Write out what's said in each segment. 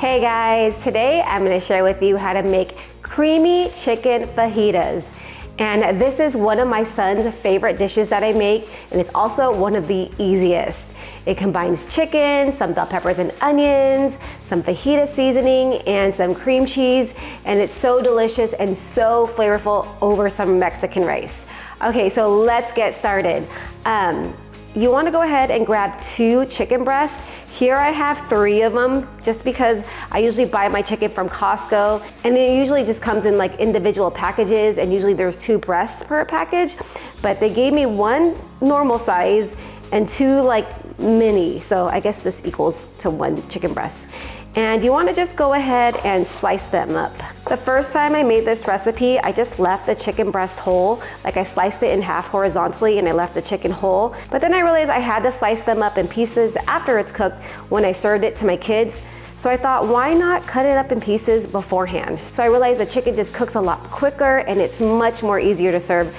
Hey guys, today I'm going to share with you how to make creamy chicken fajitas. And this is one of my son's favorite dishes that I make, and it's also one of the easiest. It combines chicken, some bell peppers and onions, some fajita seasoning, and some cream cheese, and it's so delicious and so flavorful over some Mexican rice. Okay, so let's get started. You want to go ahead and grab 2 chicken breasts. Here I have 3 of them just because I usually buy my chicken from Costco, and it usually just comes in like individual packages, and usually there's 2 breasts per package, but they gave me 1 normal size and 2 like mini, so I guess this equals to 1 chicken breast. And you want to just go ahead and slice them up. The first time I made this recipe, I just left the chicken breast whole, like I sliced it in half horizontally and I left the chicken whole. But then I realized I had to slice them up in pieces after it's cooked when I served it to my kids. So I thought, why not cut it up in pieces beforehand? So I realized the chicken just cooks a lot quicker and it's much more easier to serve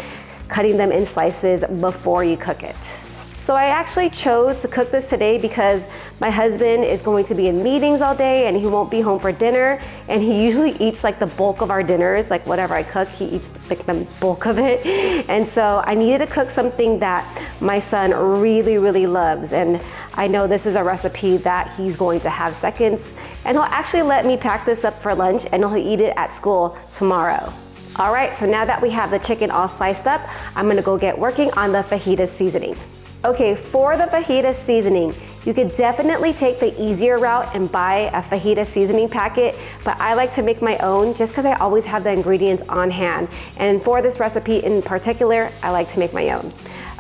cutting them in slices before you cook it. So I actually chose to cook this today because my husband is going to be in meetings all day and he won't be home for dinner, and he usually eats like the bulk of our dinners, like whatever I cook, he eats like the bulk of it. And so I needed to cook something that my son really loves, and I know this is a recipe that he's going to have seconds, and he'll actually let me pack this up for lunch and he'll eat it at school tomorrow. All right, so now that we have the chicken all sliced up, I'm gonna go get working on the fajita seasoning. Okay, for the fajita seasoning, you could definitely take the easier route and buy a fajita seasoning packet, but I like to make my own just because I always have the ingredients on hand. And for this recipe in particular, I like to make my own.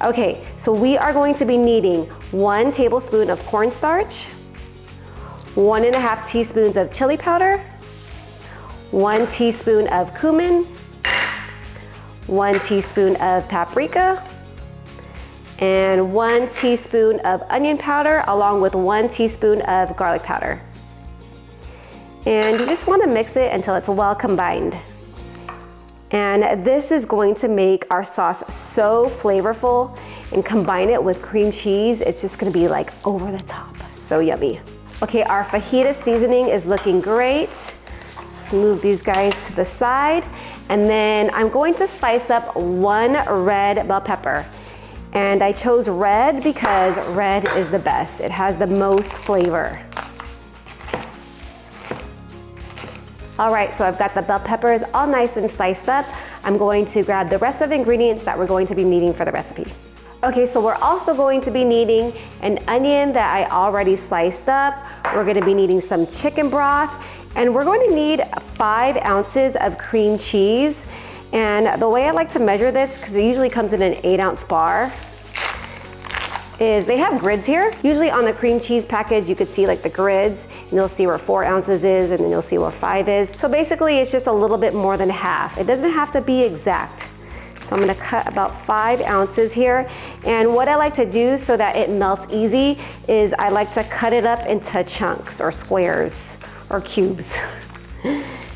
Okay, so we are going to be needing 1 tablespoon of cornstarch, 1.5 teaspoons of chili powder, 1 teaspoon of cumin, 1 teaspoon of paprika, and 1 teaspoon of onion powder along with 1 teaspoon of garlic powder. And you just want to mix it until it's well combined. And this is going to make our sauce so flavorful, and combine it with cream cheese, it's just going to be like over the top. So yummy. Okay, our fajita seasoning is looking great. Let's move these guys to the side. And then I'm going to slice up 1 red bell pepper. And I chose red because red is the best. It has the most flavor. All right, so I've got the bell peppers all nice and sliced up. I'm going to grab the rest of the ingredients that we're going to be needing for the recipe. Okay, so we're also going to be needing an onion that I already sliced up. We're gonna be needing some chicken broth, and we're going to need 5 ounces of cream cheese. And the way I like to measure this, because it usually comes in an 8-ounce bar, is they have grids here. Usually on the cream cheese package, you could see like the grids, and you'll see where 4 ounces is, and then you'll see where 5 is. So basically it's just a little bit more than half. It doesn't have to be exact. So I'm gonna cut about 5 ounces here. And what I like to do so that it melts easy is I like to cut it up into chunks or squares or cubes.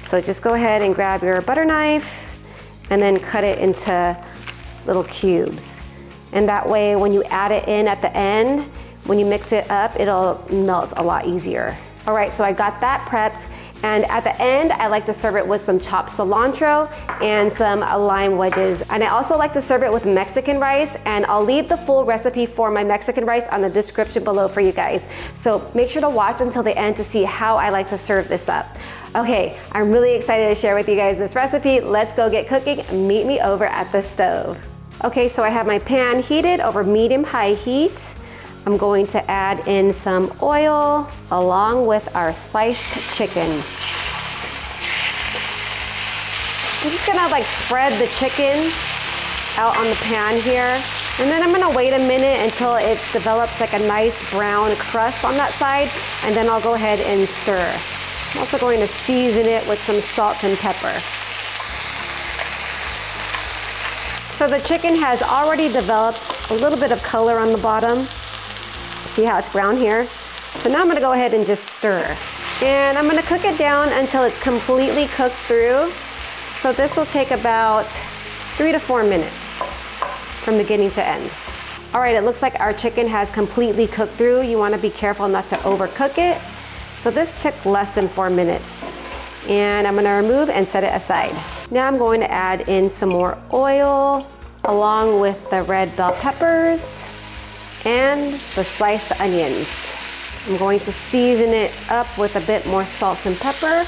So just go ahead and grab your butter knife and then cut it into little cubes. And that way, when you add it in at the end, when you mix it up, it'll melt a lot easier. All right, so I got that prepped. And at the end, I like to serve it with some chopped cilantro and some lime wedges. And I also like to serve it with Mexican rice, and I'll leave the full recipe for my Mexican rice on the description below for you guys. So make sure to watch until the end to see how I like to serve this up. Okay, I'm really excited to share with you guys this recipe. Let's go get cooking. Meet me over at the stove. Okay, so I have my pan heated over medium-high heat. I'm going to add in some oil along with our sliced chicken. I'm just gonna like spread the chicken out on the pan here. And then I'm gonna wait a minute until it develops like a nice brown crust on that side, and then I'll go ahead and stir. I'm also going to season it with some salt and pepper. So the chicken has already developed a little bit of color on the bottom. See how it's brown here? So now I'm gonna go ahead and just stir. And I'm gonna cook it down until it's completely cooked through. So this will take about 3 to 4 minutes from beginning to end. All right, it looks like our chicken has completely cooked through. You wanna be careful not to overcook it. So this took less than 4 minutes. And I'm gonna remove and set it aside. Now I'm going to add in some more oil along with the red bell peppers and the sliced onions. I'm going to season it up with a bit more salt and pepper.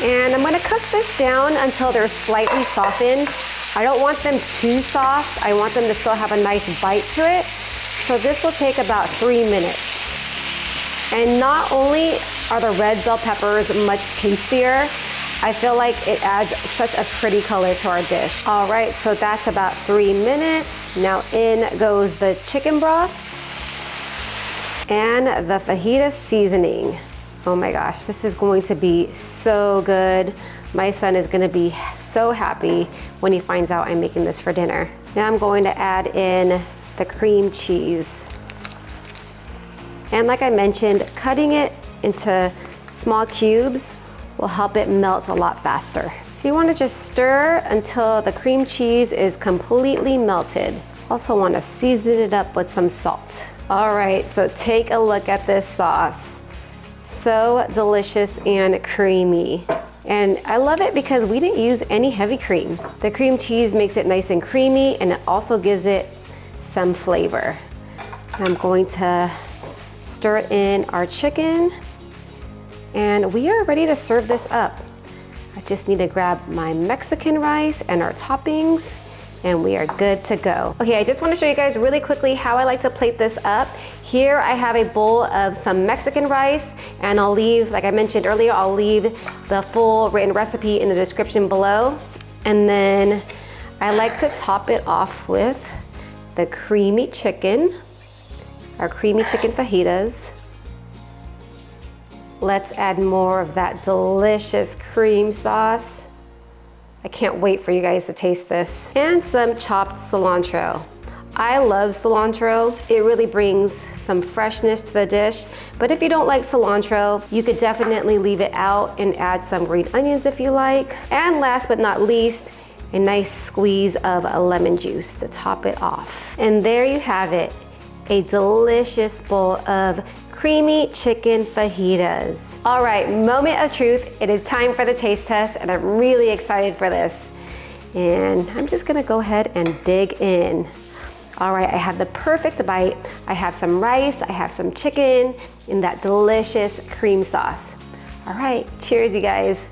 And I'm gonna cook this down until they're slightly softened. I don't want them too soft. I want them to still have a nice bite to it. So this will take about 3 minutes. And not only are the red bell peppers much tastier, I feel like it adds such a pretty color to our dish. All right, so that's about 3 minutes. Now in goes the chicken broth and the fajita seasoning. Oh my gosh, this is going to be so good. My son is gonna be so happy when he finds out I'm making this for dinner. Now I'm going to add in the cream cheese. And like I mentioned, cutting it into small cubes will help it melt a lot faster. So you wanna just stir until the cream cheese is completely melted. Also wanna season it up with some salt. All right, so take a look at this sauce. So delicious and creamy. And I love it because we didn't use any heavy cream. The cream cheese makes it nice and creamy, and it also gives it some flavor. I'm going to stir in our chicken, and we are ready to serve this up. I just need to grab my Mexican rice and our toppings, and we are good to go. Okay, I just want to show you guys really quickly how I like to plate this up. Here I have a bowl of some Mexican rice, and I'll leave, like I mentioned earlier, I'll leave the full written recipe in the description below. And then I like to top it off with the creamy chicken, our creamy chicken fajitas. Let's add more of that delicious cream sauce. I can't wait for you guys to taste this. And some chopped cilantro. I love cilantro. It really brings some freshness to the dish. But if you don't like cilantro, you could definitely leave it out and add some green onions if you like. And last but not least, a nice squeeze of lemon juice to top it off. And there you have it, a delicious bowl of creamy chicken fajitas. All right, moment of truth. It is time for the taste test, and I'm really excited for this. And I'm just gonna go ahead and dig in. All right, I have the perfect bite. I have some rice, I have some chicken, and that delicious cream sauce. All right, cheers, you guys.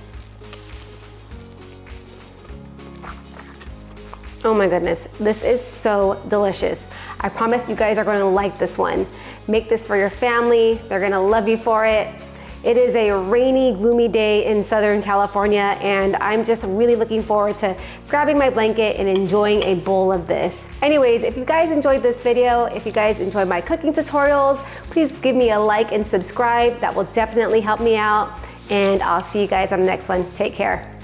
Oh my goodness, this is so delicious. I promise you guys are gonna like this one. Make this for your family, they're gonna love you for it. It is a rainy, gloomy day in Southern California, and I'm just really looking forward to grabbing my blanket and enjoying a bowl of this. Anyways, if you guys enjoyed this video, if you guys enjoy my cooking tutorials, please give me a like and subscribe. That will definitely help me out, and I'll see you guys on the next one. Take care.